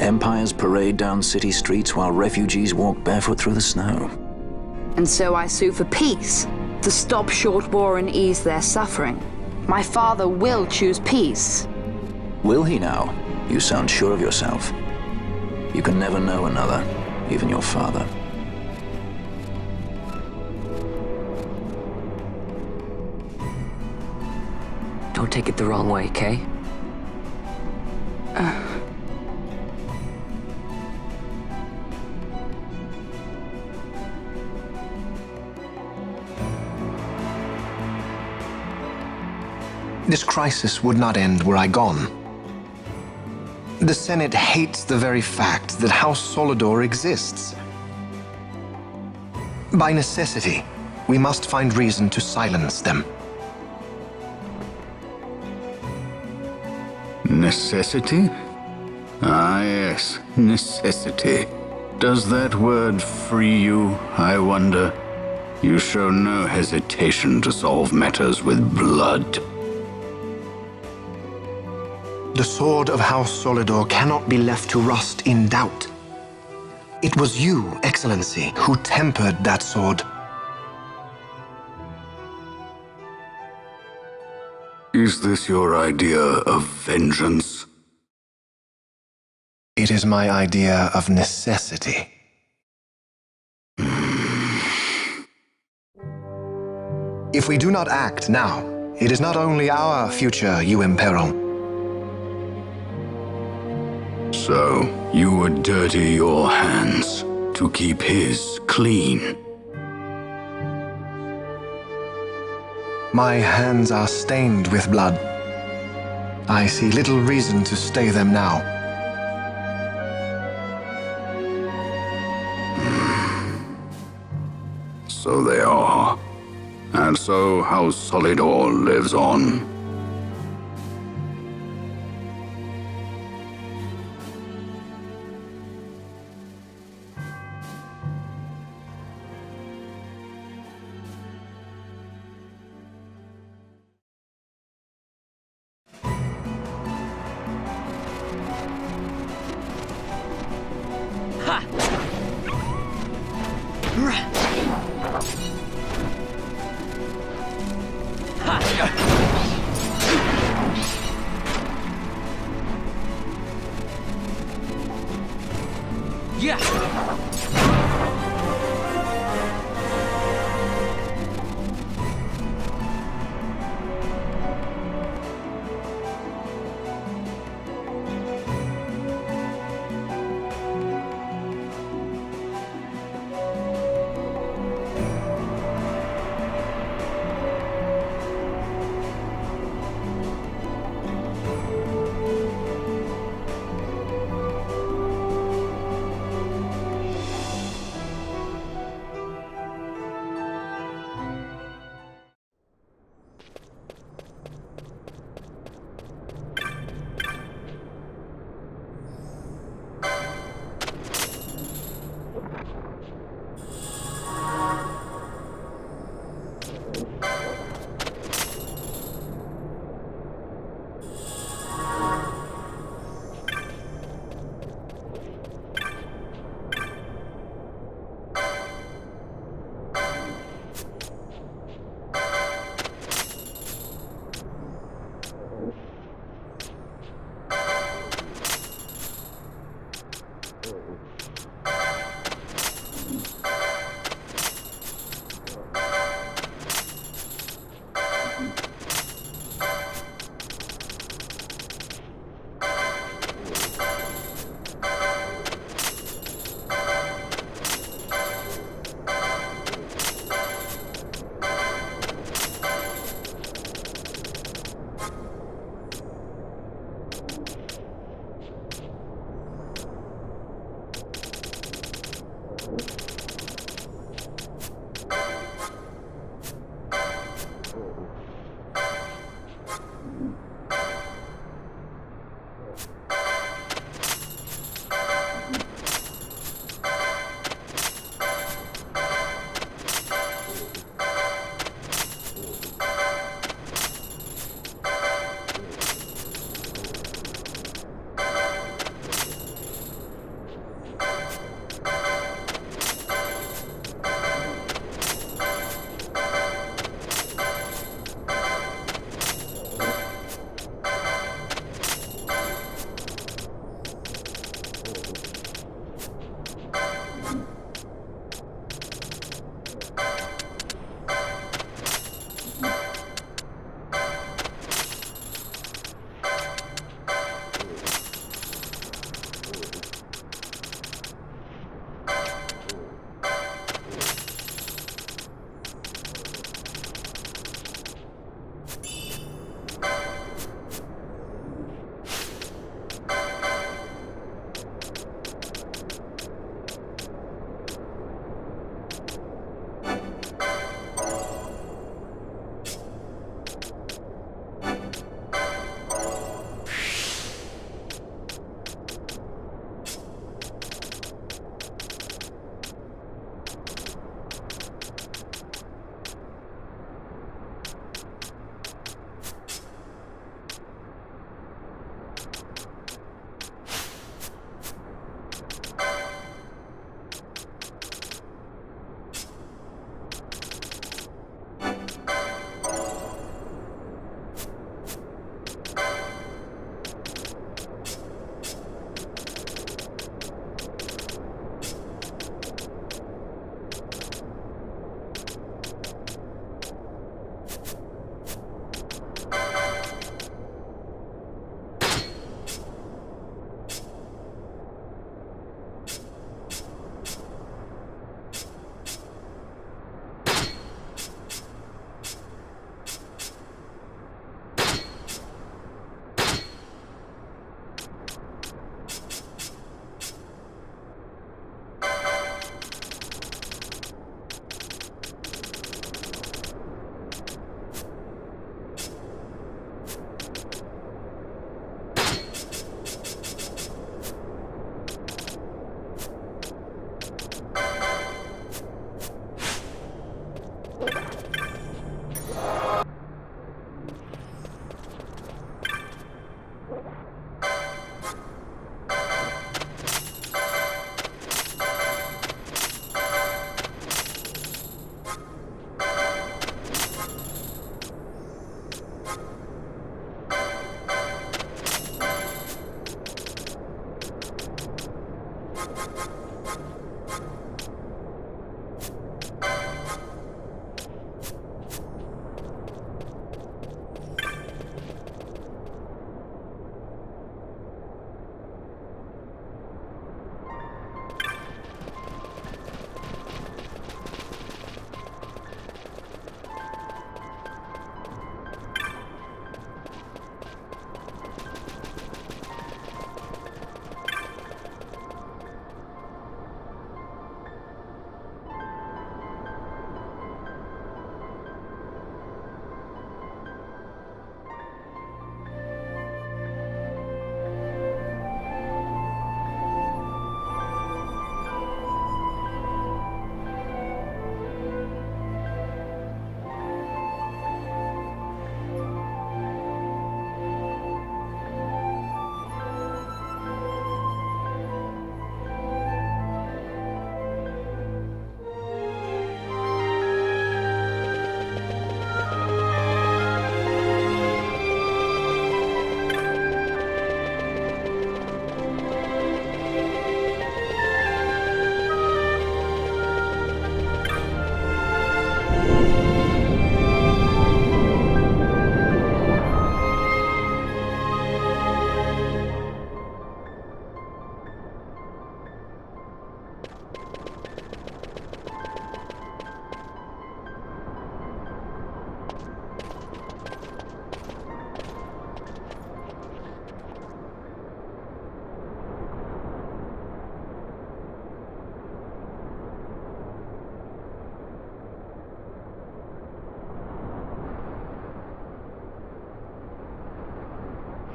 Empires parade down city streets while refugees walk barefoot through the snow. And so I sue for peace, to stop short war and ease their suffering. My father will choose peace. Will he now? You sound sure of yourself. You can never know another, even your father. Don't take it the wrong way, Kay. This crisis would not end were I gone. The Senate hates the very fact that House Solidor exists. By necessity, we must find reason to silence them. Necessity? Ah, yes, necessity. Does that word free you, I wonder? You show no hesitation to solve matters with blood. The sword of House Solidor cannot be left to rust in doubt. It was you, Excellency, who tempered that sword. Is this your idea of vengeance? It is my idea of necessity. If we do not act now, it is not only our future you imperil. So, you would dirty your hands to keep his clean. My hands are stained with blood. I see little reason to stay them now. So they are. And so House Solidor lives on.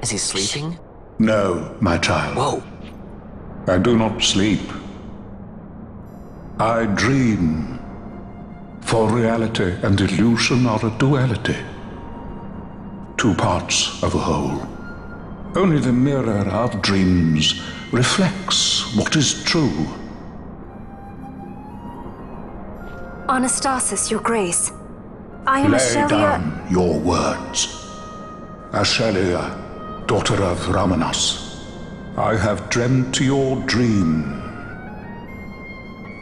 Is he sleeping? No, my child. Whoa. I do not sleep. I dream. For reality and illusion are a duality. Two parts of a whole. Only the mirror of dreams reflects what is true. Anastasis, Your Grace. I am Lay Ashelia. down your words. Ashelia, daughter of Ramanas, I have dreamt your dream.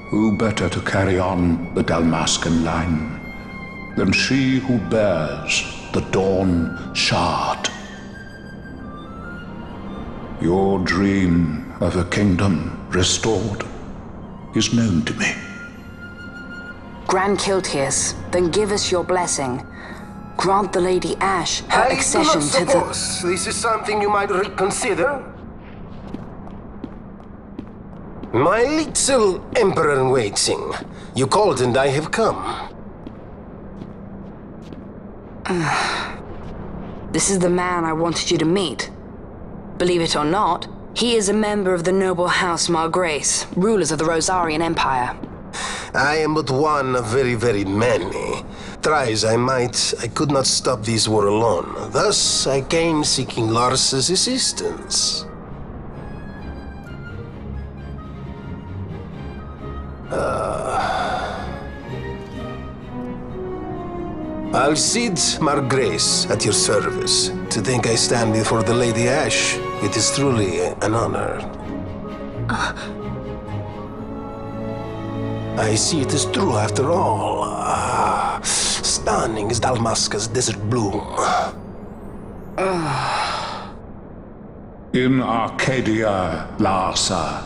Who better to carry on the Dalmascan line than she who bears the Dawn Shard? Your dream of a kingdom restored is known to me. Grand Kiltius, then give us your blessing. Grant the Lady Ash her accession to the... I do not suppose this is something you might reconsider. My little Emperor-in-Waiting. You called and I have come. This is the man I wanted you to meet. Believe it or not, he is a member of the noble house Margrace, rulers of the Rosarian Empire. I am but one of very, very many. Try as I might, I could not stop this war alone. Thus, I came seeking Larsa's assistance. Alcide Margrace at your service. To think I stand before the Lady Ash, it is truly an honor. I see it is true after all. Stunning is Dalmasca's desert bloom. In Arcadia, Larsa.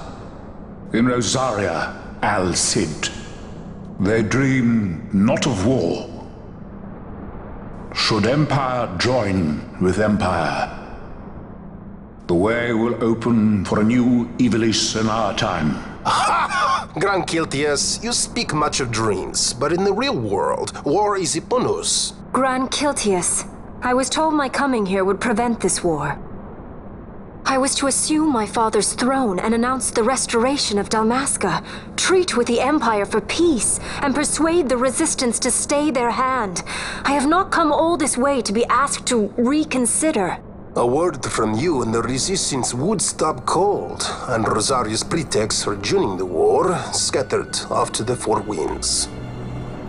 In Rosaria, Alcid. They dream not of war. Should empire join with empire, the way will open for a new Ivalice in our time. Grand Kiltius, you speak much of dreams, but in the real world, war is upon us. Grand Kiltius, I was told my coming here would prevent this war. I was to assume my father's throne and announce the restoration of Dalmasca, treat with the Empire for peace, and persuade the Resistance to stay their hand. I have not come all this way to be asked to reconsider. A word from you and the Resistance would stop cold, and Rosaria's pretext for joining the war scattered off to the four winds.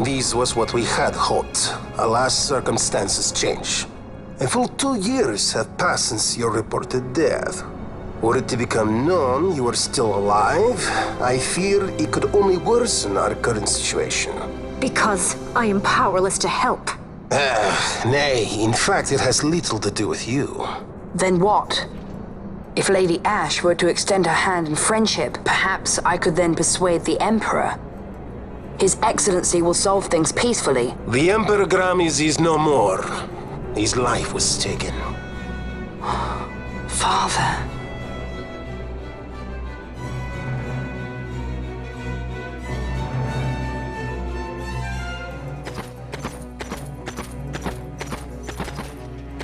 This was what we had hoped. Alas, circumstances change. A full 2 years have passed since your reported death. Were it to become known you are still alive, I fear it could only worsen our current situation. Because I am powerless to help. Nay, in fact it has little to do with you. Then what? If Lady Ash were to extend her hand in friendship, perhaps I could then persuade the Emperor. His Excellency will solve things peacefully. The Emperor Gramis is no more. His life was taken. Father.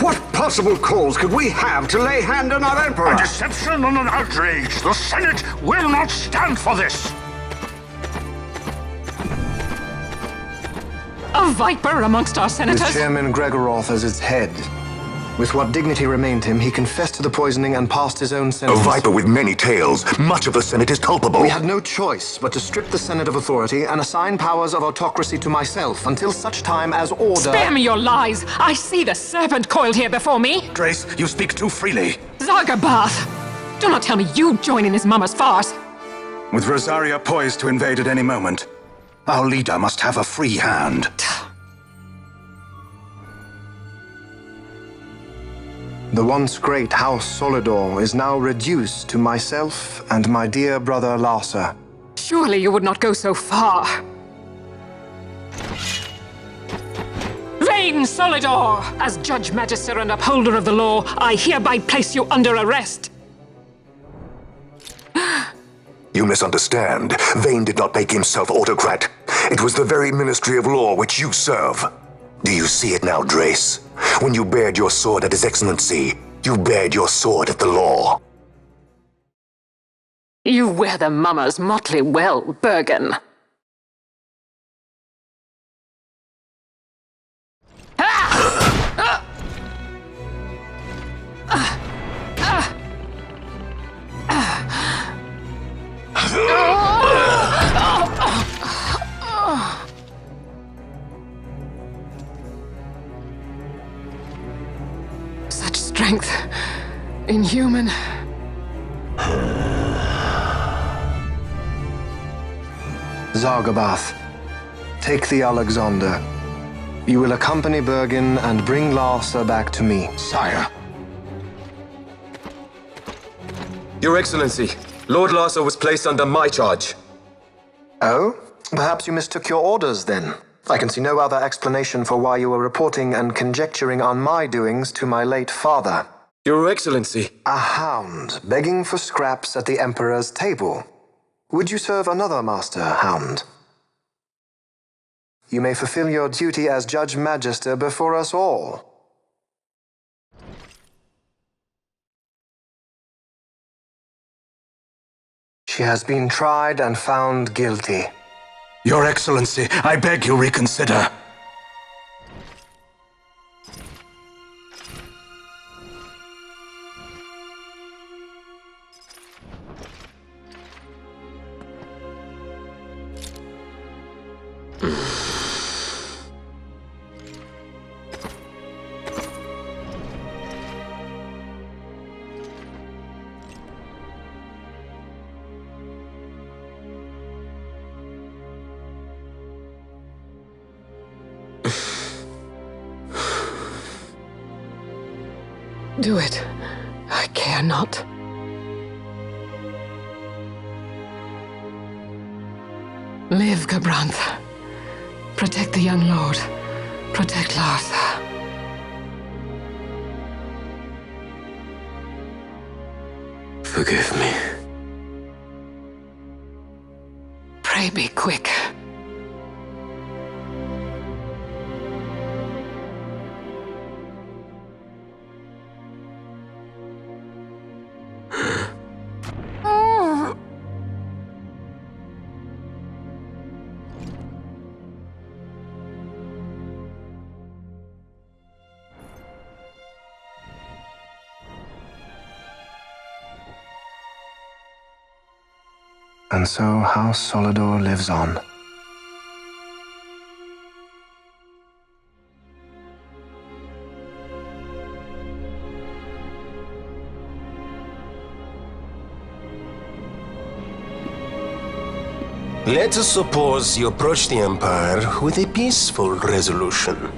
What possible cause could we have to lay hand on our Emperor? A deception and an outrage! The Senate will not stand for this! A viper amongst our senators? With Chairman Gregoroth as its head. With what dignity remained him, he confessed to the poisoning and passed his own A sentence. viper with many tails. Much of the Senate is culpable. We had no choice but to strip the Senate of authority and assign powers of autocracy to myself until such time as order... Spare me your lies! I see the serpent coiled here before me! Grace, you speak too freely. Zargabath! Do not tell me you join in his mama's farce! With Rosaria poised to invade at any moment, our leader must have a free hand. The once great House Solidor is now reduced to myself and my dear brother Larsa. Surely you would not go so far. Vain Solidor! As Judge Magister and upholder of the law, I hereby place you under arrest. You misunderstand. Vane did not make himself autocrat. It was the very Ministry of Law which you serve. Do you see it now, Drace? When you bared your sword at His Excellency, You bared your sword at the law. You wear the mummers motley well, Bergen. Such strength. Inhuman. Zargabath, take the Alexander. You will accompany Bergen and bring Larsa back to me. Sire. Your Excellency, Lord Larsa was placed under my charge. Oh? Perhaps you mistook your orders then. I can see no other explanation for why you were reporting and conjecturing on my doings to my late father. Your Excellency. A hound begging for scraps at the Emperor's table. Would you serve another master, Hound? You may fulfill your duty as Judge Magister before us all. She has been tried and found guilty. Your Excellency, I beg you reconsider. Do it. I care not. Live, Gabranth. Protect the young lord. Protect Larsa. Forgive me. Pray be quick. And so House Solidor lives on. Let us suppose you approach the Empire with a peaceful resolution.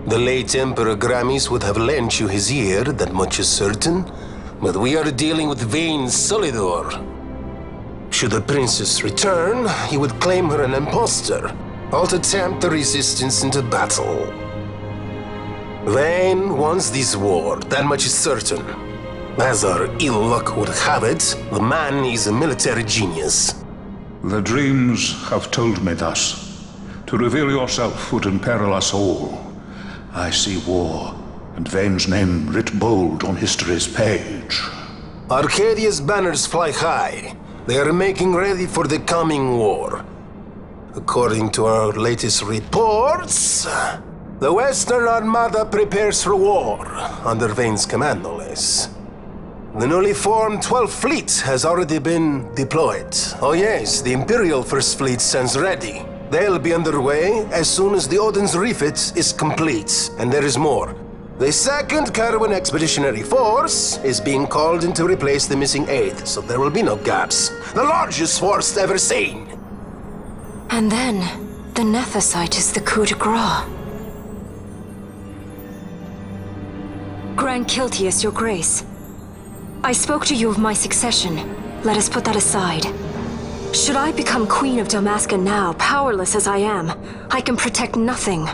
The late Emperor Gramis would have lent you his ear, that much is certain, but we are dealing with vain Solidor. Should the princess return, he would claim her an impostor, or to tempt the resistance into battle. Vain wants this war, that much is certain. As our ill luck would have it, the man is a military genius. The dreams have told me thus. To reveal yourself would imperil us all. I see war, and Vane's name writ bold on history's page. Arcadia's banners fly high. They are making ready for the coming war. According to our latest reports, the Western Armada prepares for war, under Vane's command, no less. The newly formed 12th Fleet has already been deployed. Oh yes, the Imperial First Fleet stands ready. They'll be underway as soon as the Odin's refit is complete. And there is more. The 2nd Caravan Expeditionary Force is being called in to replace the missing 8th, so there will be no gaps. The largest force ever seen! And then, the Nethicite is the coup de grace. Grand Kiltius, your grace. I spoke to you of my succession. Let us put that aside. Should I become Queen of Dalmasca now, powerless as I am, I can protect nothing.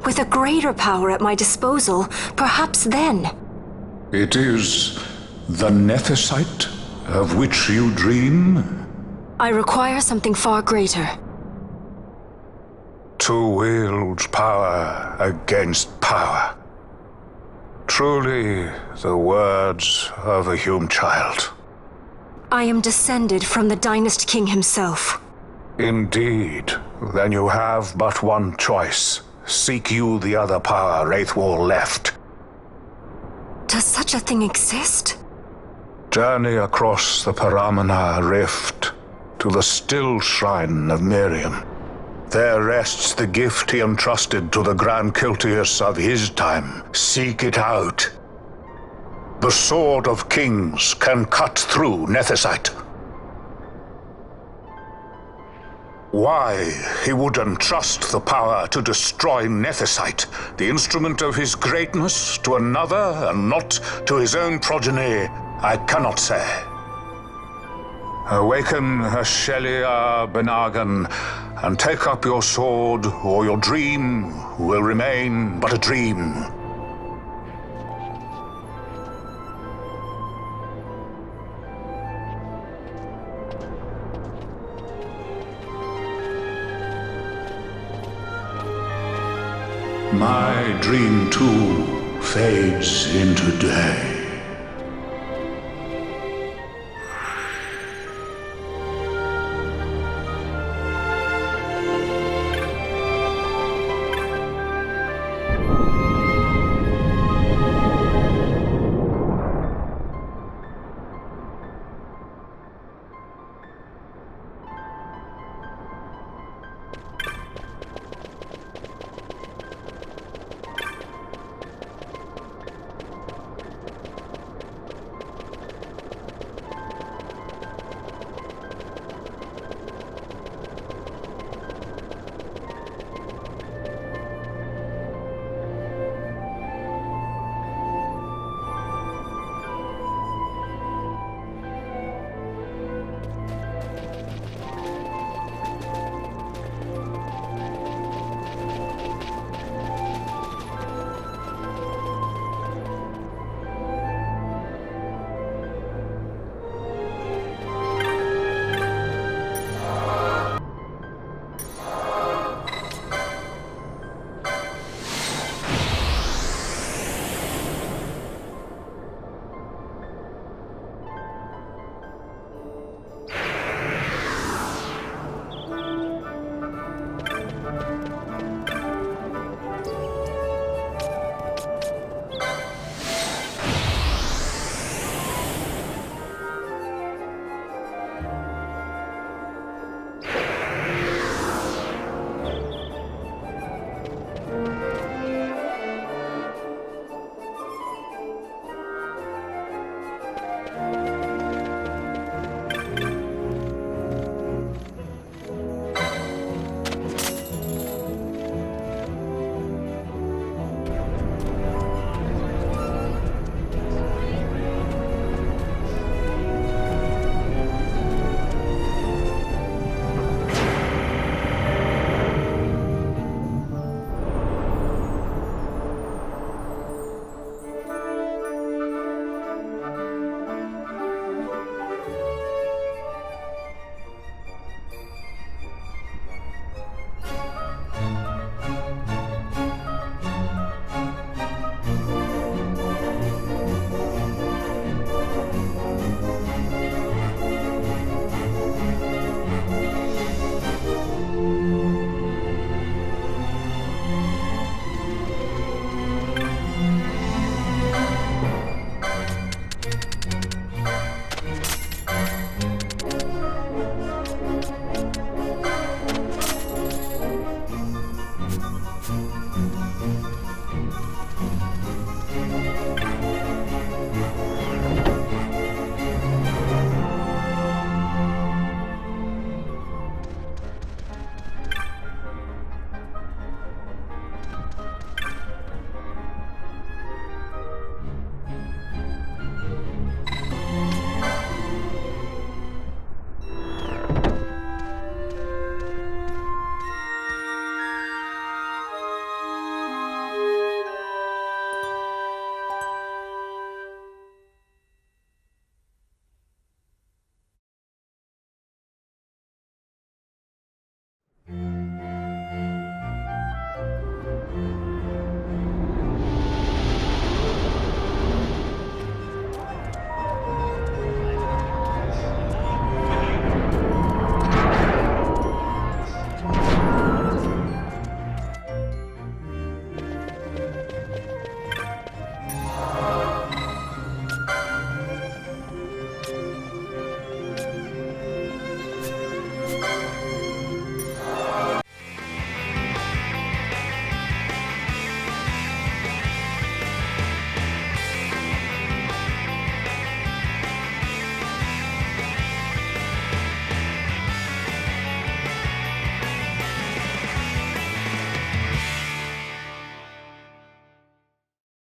With a greater power at my disposal, perhaps then. It is the Nethicite of which you dream? I require something far greater. To wield power against power. Truly, the words of a Hume child. I am descended from the Dynast King himself. Indeed. Then you have but one choice. Seek you the other power Wraithwall left. Does such a thing exist? Journey across the Paramina rift to the still shrine of Miriam. There rests the gift he entrusted to the Grand Kiltius of his time. Seek it out. The Sword of Kings can cut through Nethicite. Why he would entrust the power to destroy Nethicite, the instrument of his greatness, to another and not to his own progeny, I cannot say. Awaken Shelia Benagan and take up your sword, or your dream will remain but a dream. My dream too fades into day.